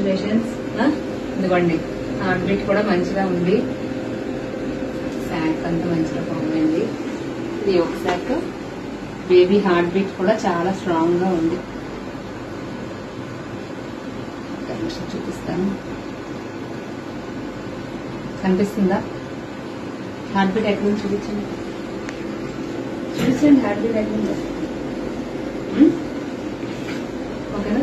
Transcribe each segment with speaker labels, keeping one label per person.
Speaker 1: Congratulations. ఇదిగోండి, heart beat కూడా మంచిగా ఉంది, శాక్ అంతా మంచిగా బాగుంది. ఇది ఒక శాక్. బేబీ హార్ట్ బీట్ కూడా చాలా స్ట్రాంగ్ గా ఉంది. చూపిస్తాను, కనిపిస్తుందా? హార్ట్ బీట్ ఎక్కడ నుంచి చూపించండి, చూపించండి హార్ట్ బీట్ ఎక్కడ ఉందో. ఓకేనా?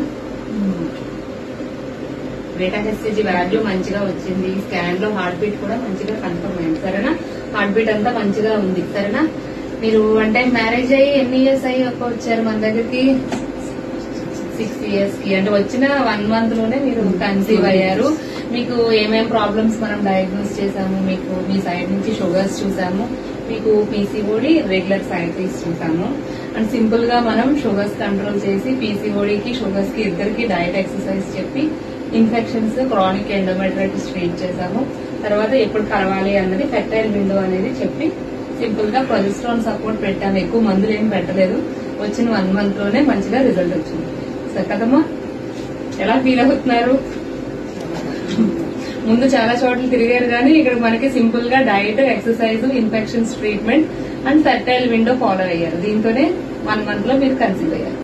Speaker 1: బీటా హెచ్సిజీ వాల్యూ మంచిగా వచ్చింది. స్కాన్ లో హార్ట్ బీట్ కూడా మంచిగా కన్ఫర్మ్ అయింది. సరేనా? హార్ట్ బీట్ అంతా మంచిగా ఉంది. సరేనా? మీరు అంటే మ్యారేజ్ అయ్యి ఎన్ని ఇయర్స్ అయ్యి వచ్చారు మన దగ్గరికి? 6 years కి. అంటే వచ్చిన 1 month లోనే మీరు కన్సీవ్ అయ్యారు. మీకు ఏమేం ప్రాబ్లమ్స్ మనం డయాగ్నోస్ చేసాము, మీకు మీ సైడ్ నుంచి షుగర్స్ చూసాము, మీకు పీసీఓడి, రెగ్యులర్ సైకిల్స్ చూసాము. అండ్ సింపుల్ గా మనం షుగర్స్ కంట్రోల్ చేసి పీసీఓడికి షుగర్స్ కి ఇద్దరికి డైట్ ఎక్సర్సైజ్ చెప్పి ఇన్ఫెక్షన్స్, క్రానిక్ ఎండోమెట్రైటిస్ ట్రీట్ చేసాము. తర్వాత ఎప్పుడు కలవాలి అన్నది ఫెర్టైల్ విండో అనేది చెప్పి సింపుల్ గా ప్రొజెస్ట్రాన్ సపోర్ట్ పెట్టాము. ఎక్కువ మందులు ఏం పెట్టలేదు. వచ్చిన 1 month లోనే మంచిగా రిజల్ట్ వచ్చింది. సరే కదమ్మా? ఎలా ఫీల్ అవుతున్నారు? ముందు చాలా చోట్ల తిరిగారు కానీ ఇక్కడ మనకి సింపుల్ గా diet, exercise, infections treatment and fertile window follow అయ్యారు. దీంతోనే 1 month లో మీరు కన్సీవ్ అయ్యారు.